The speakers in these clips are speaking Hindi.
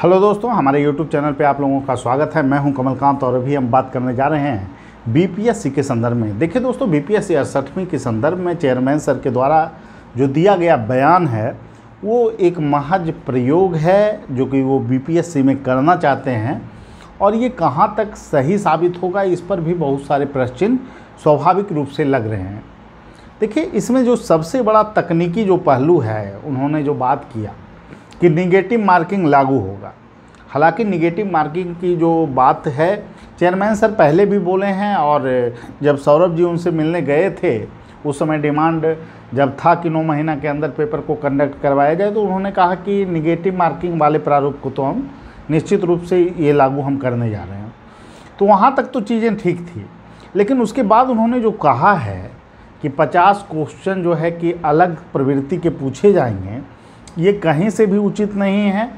हेलो दोस्तों, हमारे YouTube चैनल पे आप लोगों का स्वागत है। मैं हूं कमलकांत और अभी हम बात करने जा रहे हैं बीपीएससी के संदर्भ में। देखिए दोस्तों, बीपीएससी 68वीं के संदर्भ में चेयरमैन सर के द्वारा जो दिया गया बयान है वो एक महज प्रयोग है जो कि वो बीपीएससी में करना चाहते हैं, और ये कहाँ तक सही साबित होगा इस पर भी बहुत सारे प्रश्न चिन्ह स्वाभाविक रूप से लग रहे हैं। देखिए, इसमें जो सबसे बड़ा तकनीकी जो पहलू है, उन्होंने जो बात किया कि निगेटिव मार्किंग लागू होगा। हालांकि निगेटिव मार्किंग की जो बात है चेयरमैन सर पहले भी बोले हैं, और जब सौरभ जी उनसे मिलने गए थे उस समय डिमांड जब था कि 9 महीना के अंदर पेपर को कंडक्ट करवाया जाए, तो उन्होंने कहा कि निगेटिव मार्किंग वाले प्रारूप को तो हम निश्चित रूप से ये लागू हम करने जा रहे हैं। तो वहाँ तक तो चीज़ें ठीक थी, लेकिन उसके बाद उन्होंने जो कहा है कि 50 क्वेश्चन जो है कि अलग प्रवृत्ति के पूछे जाएंगे, ये कहीं से भी उचित नहीं है।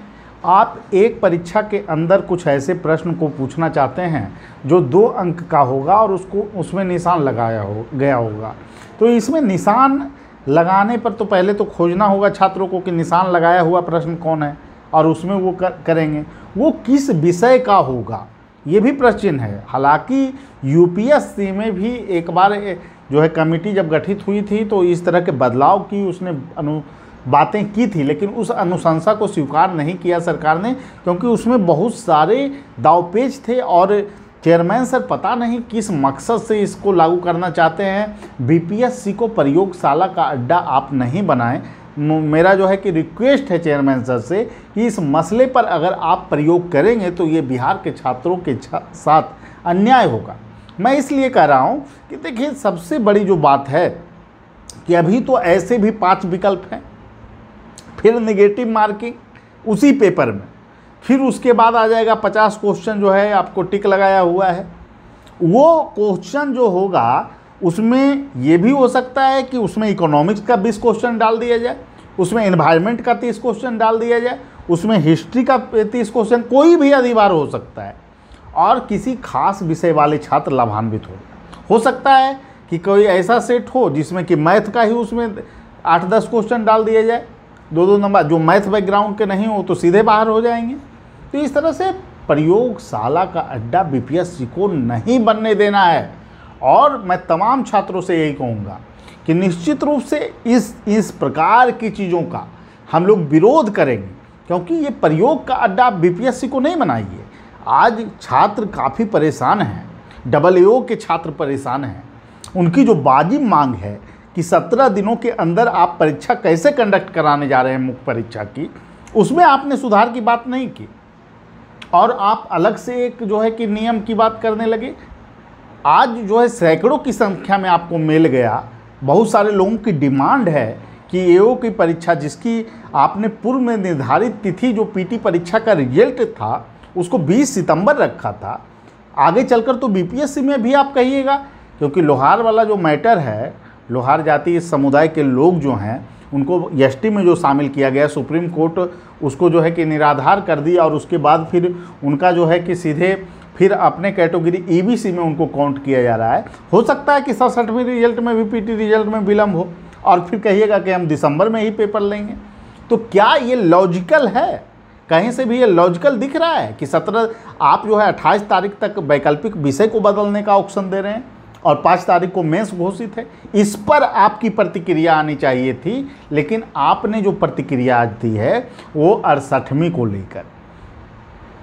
आप एक परीक्षा के अंदर कुछ ऐसे प्रश्न को पूछना चाहते हैं जो 2 अंक का होगा और उसमें निशान लगाया गया होगा, तो इसमें निशान लगाने पर तो पहले तो खोजना होगा छात्रों को कि निशान लगाया हुआ प्रश्न कौन है, और उसमें वो करेंगे वो किस विषय का होगा, ये भी प्रश्न है। हालांकि यूपीएससी में भी एक बार जो है कमेटी जब गठित हुई थी तो इस तरह के बदलाव की उसने बातें की थी, लेकिन उस अनुशंसा को स्वीकार नहीं किया सरकार ने, क्योंकि उसमें बहुत सारे दावपेच थे और चेयरमैन सर पता नहीं किस मकसद से इसको लागू करना चाहते हैं। बीपीएससी को प्रयोगशाला का अड्डा आप नहीं बनाएं। मेरा जो है कि रिक्वेस्ट है चेयरमैन सर से कि इस मसले पर अगर आप प्रयोग करेंगे तो ये बिहार के छात्रों के साथ अन्याय होगा। मैं इसलिए कह रहा हूँ कि देखिए, सबसे बड़ी जो बात है कि अभी तो ऐसे भी 5 विकल्प हैं, फिर नेगेटिव मार्किंग उसी पेपर में, फिर उसके बाद आ जाएगा 50 क्वेश्चन जो है आपको टिक लगाया हुआ है। वो क्वेश्चन जो होगा उसमें ये भी हो सकता है कि उसमें इकोनॉमिक्स का 20 क्वेश्चन डाल दिया जाए, उसमें एनवायरनमेंट का 30 क्वेश्चन डाल दिया जाए, उसमें हिस्ट्री का 30 क्वेश्चन, कोई भी अधिभार हो सकता है और किसी खास विषय वाले छात्र लाभान्वित हो सकता है कि कोई ऐसा सेट हो जिसमें कि मैथ का ही उसमें 8-10 क्वेश्चन डाल दिया जाए, 2-2 नंबर। जो मैथ बैकग्राउंड के नहीं हो तो सीधे बाहर हो जाएंगे। तो इस तरह से प्रयोगशाला का अड्डा बीपीएससी को नहीं बनने देना है, और मैं तमाम छात्रों से यही कहूँगा कि निश्चित रूप से इस प्रकार की चीज़ों का हम लोग विरोध करेंगे, क्योंकि ये प्रयोग का अड्डा बीपीएससी को नहीं बनाइए। आज छात्र काफ़ी परेशान हैं, AAO के छात्र परेशान हैं। उनकी जो वाजिब मांग है कि 17 दिनों के अंदर आप परीक्षा कैसे कंडक्ट कराने जा रहे हैं मुख्य परीक्षा की, उसमें आपने सुधार की बात नहीं की, और आप अलग से एक जो है कि नियम की बात करने लगे। आज जो है सैकड़ों की संख्या में आपको मिल गया। बहुत सारे लोगों की डिमांड है कि एओ की परीक्षा, जिसकी आपने पूर्व में निर्धारित तिथि जो पीटी परीक्षा का रिजल्ट था उसको 20 सितंबर रखा था, आगे चलकर तो बीपीएससी में भी आप कहिएगा, क्योंकि लोहार वाला जो मैटर है, लोहार जाति समुदाय के लोग जो हैं उनको एसटी में जो शामिल किया गया, सुप्रीम कोर्ट उसको जो है कि निराधार कर दिया, और उसके बाद फिर उनका जो है कि सीधे फिर अपने कैटेगरी ईबीसी में उनको काउंट किया जा रहा है। हो सकता है कि 67वें रिजल्ट में भी पीटी रिजल्ट में विलम्ब हो, और फिर कहिएगा कि हम दिसंबर में ही पेपर लेंगे। तो क्या ये लॉजिकल है? कहीं से भी ये लॉजिकल दिख रहा है कि 17 आप जो है 28 तारीख तक वैकल्पिक विषय को बदलने का ऑप्शन दे रहे हैं और 5 तारीख को मेंस घोषित है? इस पर आपकी प्रतिक्रिया आनी चाहिए थी, लेकिन आपने जो प्रतिक्रिया आज दी है वो 68वीं को लेकर।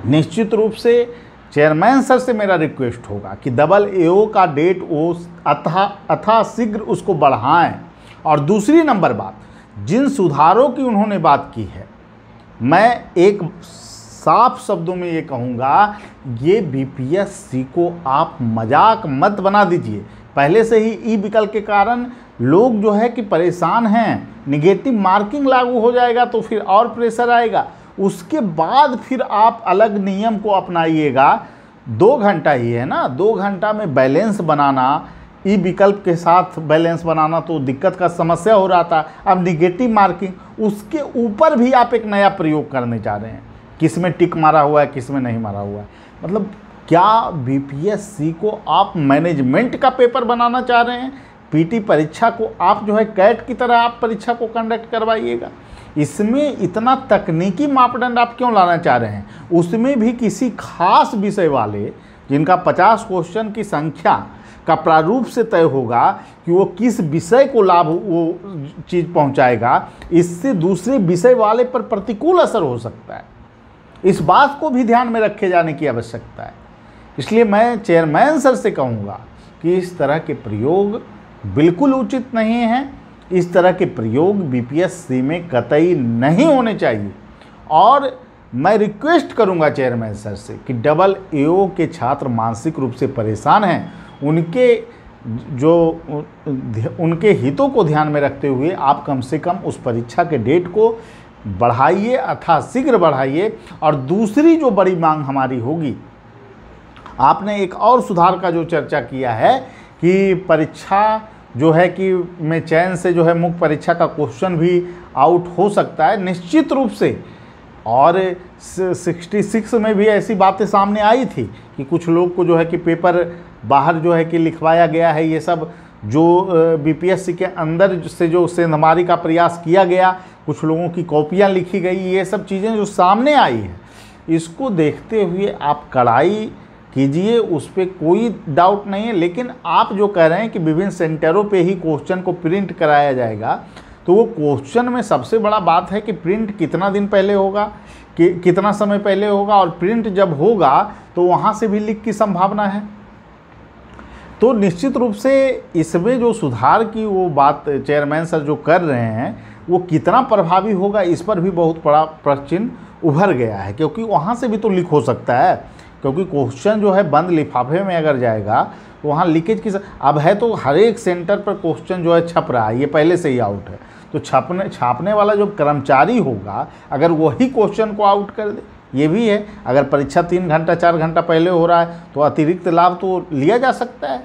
निश्चित रूप से चेयरमैन सर से मेरा रिक्वेस्ट होगा कि AAO का डेट वो अथाशीघ्र उसको बढ़ाएं। और दूसरी नंबर बात, जिन सुधारों की उन्होंने बात की है, मैं एक साफ शब्दों में ये कहूँगा, ये बीपीएससी को आप मजाक मत बना दीजिए। पहले से ही ई विकल्प के कारण लोग जो है कि परेशान हैं। निगेटिव मार्किंग लागू हो जाएगा तो फिर और प्रेशर आएगा, उसके बाद फिर आप अलग नियम को अपनाइएगा। 2 घंटा ही है ना, 2 घंटा में बैलेंस बनाना, ई विकल्प के साथ बैलेंस बनाना तो दिक्कत का समस्या हो रहा था। अब निगेटिव मार्किंग, उसके ऊपर भी आप एक नया प्रयोग करने जा रहे हैं, किस में टिक मारा हुआ है, किस में नहीं मारा हुआ है। मतलब क्या बीपीएससी को आप मैनेजमेंट का पेपर बनाना चाह रहे हैं? पीटी परीक्षा को आप जो है कैट की तरह आप परीक्षा को कंडक्ट करवाइएगा। इसमें इतना तकनीकी मापदंड आप क्यों लाना चाह रहे हैं? उसमें भी किसी खास विषय वाले जिनका 50 क्वेश्चन की संख्या का प्रारूप से तय होगा कि वो किस विषय को लाभ वो चीज़ पहुंचाएगा, इससे दूसरे विषय वाले पर प्रतिकूल असर हो सकता है। इस बात को भी ध्यान में रखे जाने की आवश्यकता है। इसलिए मैं चेयरमैन सर से कहूँगा कि इस तरह के प्रयोग बिल्कुल उचित नहीं हैं। इस तरह के प्रयोग बीपीएससी में कतई नहीं होने चाहिए। और मैं रिक्वेस्ट करूंगा चेयरमैन सर से कि डबल एओ के छात्र मानसिक रूप से परेशान हैं, उनके हितों को ध्यान में रखते हुए आप कम से कम उस परीक्षा के डेट को बढ़ाइए, अथवा शीघ्र बढ़ाइए। और दूसरी जो बड़ी मांग हमारी होगी, आपने एक और सुधार का जो चर्चा किया है कि परीक्षा जो है कि में चयन से जो है मुख्य परीक्षा का क्वेश्चन भी आउट हो सकता है, निश्चित रूप से। और 66 में भी ऐसी बातें सामने आई थी कि कुछ लोग को जो है कि पेपर बाहर जो है कि लिखवाया गया है। ये सब जो बीपीएससी के अंदर से जो सेंधमारी का प्रयास किया गया, कुछ लोगों की कॉपियां लिखी गई, ये सब चीज़ें जो सामने आई है, इसको देखते हुए आप कड़ाई कीजिए, उस पर कोई डाउट नहीं है। लेकिन आप जो कह रहे हैं कि विभिन्न सेंटरों पे ही क्वेश्चन को प्रिंट कराया जाएगा, तो वो क्वेश्चन में सबसे बड़ा बात है कि प्रिंट कितना दिन पहले होगा, कि कितना समय पहले होगा, और प्रिंट जब होगा तो वहाँ से भी लीक की संभावना है। तो निश्चित रूप से इसमें जो सुधार की वो बात चेयरमैन सर जो कर रहे हैं, वो कितना प्रभावी होगा, इस पर भी बहुत बड़ा प्रश्न चिन्ह उभर गया है। क्योंकि वहाँ से भी तो लीक हो सकता है, क्योंकि क्वेश्चन जो है बंद लिफाफे में अगर जाएगा तो वहाँ लीकेज की अब है। तो हर एक सेंटर पर क्वेश्चन जो है छप रहा है, ये पहले से ही आउट है। तो छापने वाला जो कर्मचारी होगा, अगर वही क्वेश्चन को आउट कर दे, ये भी है। अगर परीक्षा 3 घंटा 4 घंटा पहले हो रहा है तो अतिरिक्त लाभ तो लिया जा सकता है।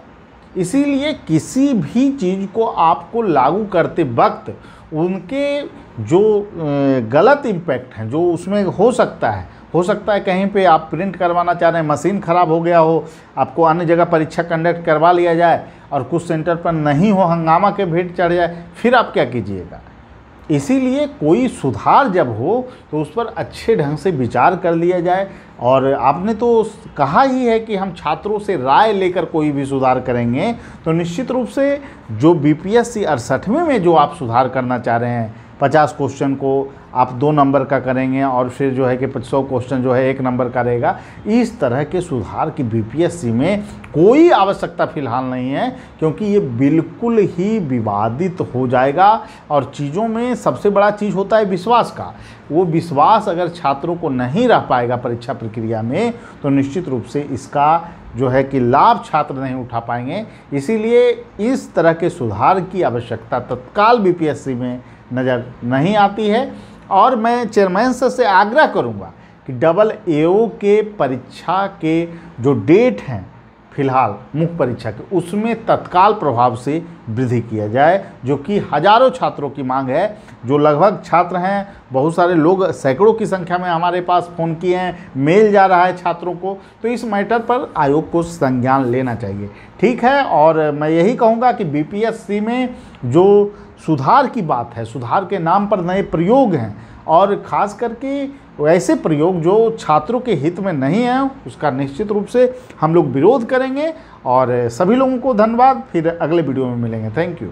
इसीलिए किसी भी चीज़ को आपको लागू करते वक्त उनके जो गलत इम्पैक्ट हैं, जो उसमें हो सकता है कहीं पे आप प्रिंट करवाना चाह रहे हैं, मशीन ख़राब हो गया हो, आपको अन्य जगह परीक्षा कंडक्ट करवा लिया जाए और कुछ सेंटर पर नहीं हो, हंगामा के भेंट चढ़ जाए, फिर आप क्या कीजिएगा। इसीलिए कोई सुधार जब हो तो उस पर अच्छे ढंग से विचार कर लिया जाए। और आपने तो कहा ही है कि हम छात्रों से राय लेकर कोई भी सुधार करेंगे, तो निश्चित रूप से जो बीपीएससी 68वें में जो आप सुधार करना चाह रहे हैं, 50 क्वेश्चन को आप 2 नंबर का करेंगे और फिर जो है कि 100 क्वेश्चन जो है 1 नंबर का रहेगा, इस तरह के सुधार की बीपीएससी में कोई आवश्यकता फिलहाल नहीं है। क्योंकि ये बिल्कुल ही विवादित हो जाएगा। और चीज़ों में सबसे बड़ा चीज़ होता है विश्वास का। वो विश्वास अगर छात्रों को नहीं रह पाएगा परीक्षा प्रक्रिया में, तो निश्चित रूप से इसका जो है कि लाभ छात्र नहीं उठा पाएंगे। इसीलिए इस तरह के सुधार की आवश्यकता तत्काल बीपीएससी में नज़र नहीं आती है। और मैं चेयरमैन सर से आग्रह करूंगा कि डबल एओ के परीक्षा के जो डेट हैं फिलहाल मुख्य परीक्षा के, उसमें तत्काल प्रभाव से वृद्धि किया जाए, जो कि हजारों छात्रों की मांग है। जो लगभग छात्र हैं, बहुत सारे लोग सैकड़ों की संख्या में हमारे पास फ़ोन किए हैं, मेल जा रहा है छात्रों को। तो इस मैटर पर आयोग को संज्ञान लेना चाहिए। ठीक है। और मैं यही कहूँगा कि बीपीएससी में जो सुधार की बात है, सुधार के नाम पर नए प्रयोग हैं, और ख़ास करके ऐसे प्रयोग जो छात्रों के हित में नहीं है, उसका निश्चित रूप से हम लोग विरोध करेंगे। और सभी लोगों को धन्यवाद। फिर अगले वीडियो में मिलेंगे। Thank you.